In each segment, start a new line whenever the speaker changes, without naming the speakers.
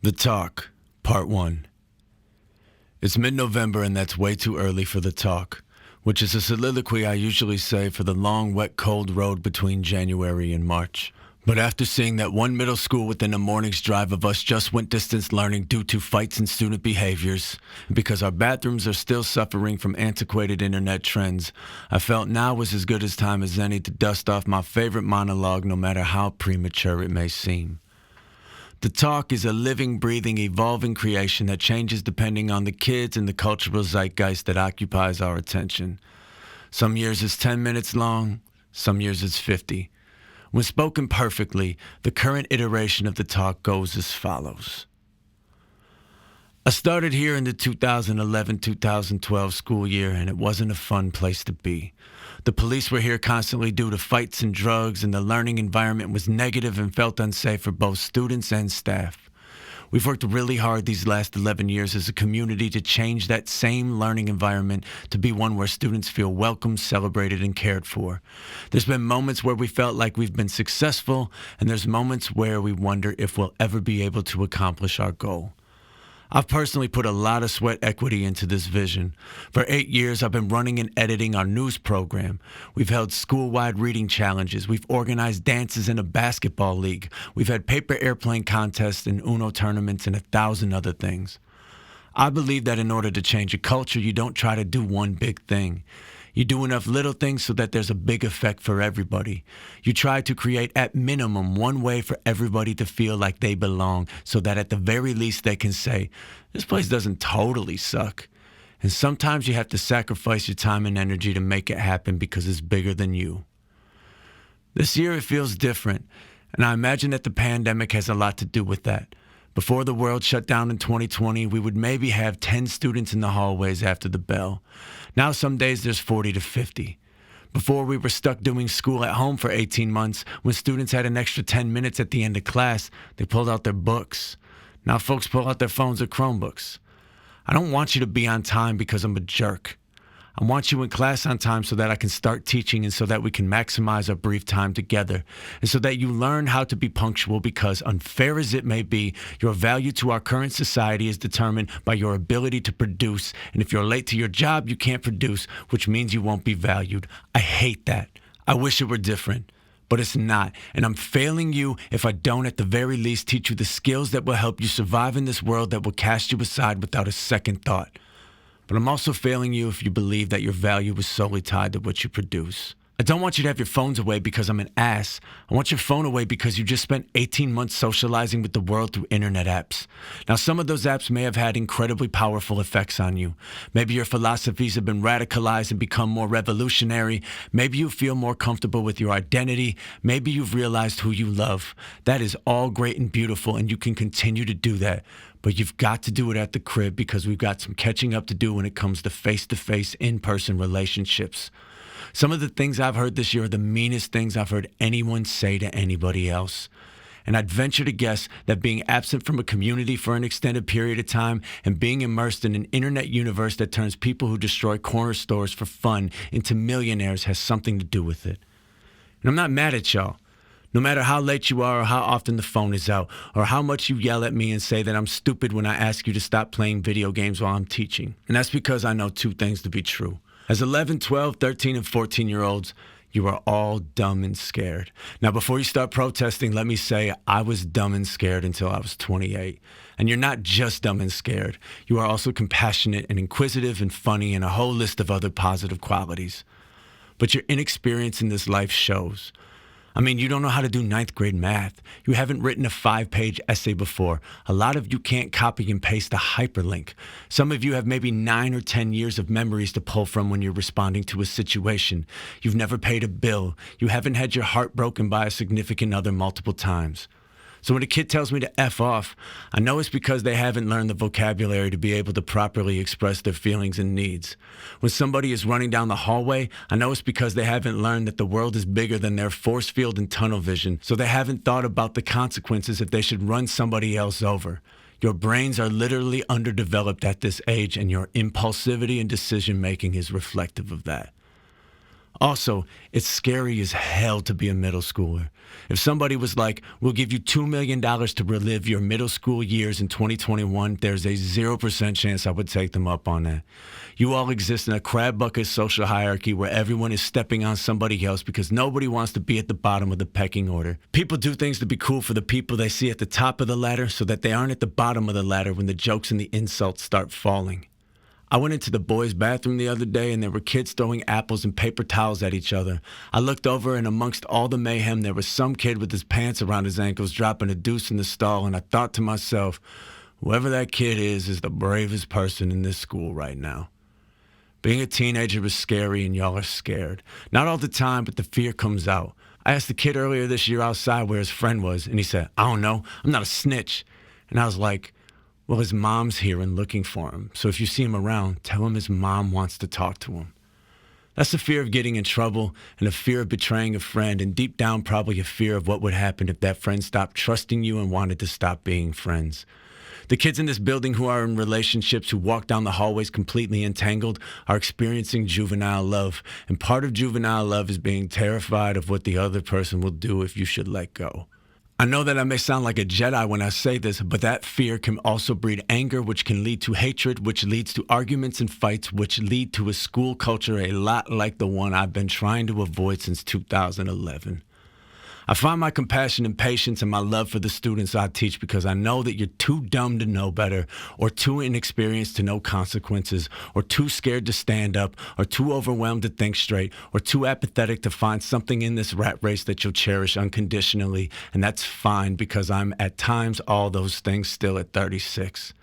The Talk, Part 1. It's mid-November and that's way too early for the talk, which is a soliloquy I usually say for the long, wet, cold road between January and March. But after seeing that one middle school within a morning's drive of us just went distance learning due to fights and student behaviors, and because our bathrooms are still suffering from antiquated internet trends, I felt now was as good a time as any to dust off my favorite monologue no matter how premature it may seem. The Talk is a living, breathing, evolving creation that changes depending on the kids and the cultural zeitgeist that occupies our attention. Some years it's 10 minutes long, some years it's 50. When spoken perfectly, the current iteration of the Talk goes as follows. I started here in the 2011-2012 school year, and it wasn't a fun place to be. The police were here constantly due to fights and drugs, and the learning environment was negative and felt unsafe for both students and staff. We've worked really hard these last 11 years as a community to change that same learning environment to be one where students feel welcome, celebrated, and cared for. There's been moments where we felt like we've been successful, and there's moments where we wonder if we'll ever be able to accomplish our goal. I've personally put a lot of sweat equity into this vision. For 8 years, I've been running and editing our news program. We've held school-wide reading challenges. We've organized dances in a basketball league. We've had paper airplane contests and Uno tournaments and 1,000 other things. I believe that in order to change a culture, you don't try to do one big thing. You do enough little things so that there's a big effect for everybody. You try to create at minimum one way for everybody to feel like they belong so that at the very least they can say, this place doesn't totally suck. And sometimes you have to sacrifice your time and energy to make it happen because it's bigger than you. This year it feels different, and I imagine that the pandemic has a lot to do with that. Before the world shut down in 2020, we would maybe have 10 students in the hallways after the bell. Now some days there's 40 to 50. Before we were stuck doing school at home for 18 months, when students had an extra 10 minutes at the end of class, they pulled out their books. Now folks pull out their phones or Chromebooks. I don't want you to be on time because I'm a jerk. I want you in class on time so that I can start teaching and so that we can maximize our brief time together. And so that you learn how to be punctual because, unfair as it may be, your value to our current society is determined by your ability to produce. And if you're late to your job, you can't produce, which means you won't be valued. I hate that. I wish it were different. But it's not. And I'm failing you if I don't at the very least teach you the skills that will help you survive in this world that will cast you aside without a second thought. But I'm also failing you if you believe that your value is solely tied to what you produce. I don't want you to have your phones away because I'm an ass. I want your phone away because you just spent 18 months socializing with the world through internet apps. Now, some of those apps may have had incredibly powerful effects on you. Maybe your philosophies have been radicalized and become more revolutionary. Maybe you feel more comfortable with your identity. Maybe you've realized who you love. That is all great and beautiful, and you can continue to do that. But you've got to do it at the crib because we've got some catching up to do when it comes to face-to-face, in-person relationships. Some of the things I've heard this year are the meanest things I've heard anyone say to anybody else. And I'd venture to guess that being absent from a community for an extended period of time and being immersed in an internet universe that turns people who destroy corner stores for fun into millionaires has something to do with it. And I'm not mad at y'all. No matter how late you are or how often the phone is out or how much you yell at me and say that I'm stupid when I ask you to stop playing video games while I'm teaching. And that's because I know two things to be true. As 11, 12, 13, and 14-year-olds, you are all dumb and scared. Now, before you start protesting, let me say I was dumb and scared until I was 28. And you're not just dumb and scared. You are also compassionate and inquisitive and funny and a whole list of other positive qualities. But your inexperience in this life shows. I mean, you don't know how to do ninth grade math. You haven't written a 5-page essay before. A lot of you can't copy and paste a hyperlink. Some of you have maybe 9 or 10 years of memories to pull from when you're responding to a situation. You've never paid a bill. You haven't had your heart broken by a significant other multiple times. So when a kid tells me to F off, I know it's because they haven't learned the vocabulary to be able to properly express their feelings and needs. When somebody is running down the hallway, I know it's because they haven't learned that the world is bigger than their force field and tunnel vision, so they haven't thought about the consequences if they should run somebody else over. Your brains are literally underdeveloped at this age, and your impulsivity and decision-making is reflective of that. Also, it's scary as hell to be a middle schooler. If somebody was like, we'll give you $2 million to relive your middle school years in 2021, there's a 0% chance I would take them up on that. You all exist in a crab bucket social hierarchy where everyone is stepping on somebody else because nobody wants to be at the bottom of the pecking order. People do things to be cool for the people they see at the top of the ladder so that they aren't at the bottom of the ladder when the jokes and the insults start falling. I went into the boys' bathroom the other day and there were kids throwing apples and paper towels at each other. I looked over and amongst all the mayhem, there was some kid with his pants around his ankles dropping a deuce in the stall, and I thought to myself, whoever that kid is the bravest person in this school right now. Being a teenager is scary and y'all are scared. Not all the time, but the fear comes out. I asked the kid earlier this year outside where his friend was, and he said, I don't know, I'm not a snitch. And I was like, well, his mom's here and looking for him. So if you see him around, tell him his mom wants to talk to him. That's the fear of getting in trouble and a fear of betraying a friend, and deep down probably a fear of what would happen if that friend stopped trusting you and wanted to stop being friends. The kids in this building who are in relationships, who walk down the hallways completely entangled, are experiencing juvenile love. And part of juvenile love is being terrified of what the other person will do if you should let go. I know that I may sound like a Jedi when I say this, but that fear can also breed anger, which can lead to hatred, which leads to arguments and fights, which lead to a school culture a lot like the one I've been trying to avoid since 2011. I find my compassion and patience and my love for the students I teach because I know that you're too dumb to know better, or too inexperienced to know consequences, or too scared to stand up, or too overwhelmed to think straight, or too apathetic to find something in this rat race that you'll cherish unconditionally. And that's fine because I'm at times all those things still at 36.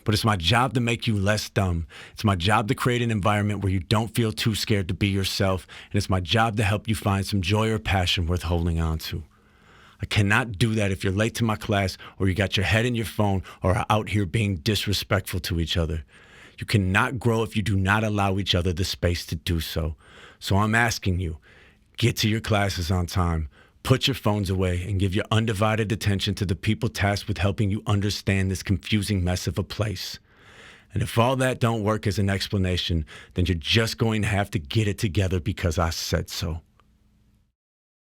But it's my job to make you less dumb. It's my job to create an environment where you don't feel too scared to be yourself. And it's my job to help you find some joy or passion worth holding on to. I cannot do that if you're late to my class, or you got your head in your phone, or are out here being disrespectful to each other. You cannot grow if you do not allow each other the space to do so. So I'm asking you, get to your classes on time. Put your phones away and give your undivided attention to the people tasked with helping you understand this confusing mess of a place. And if all that don't work as an explanation, then you're just going to have to get it together because I said so.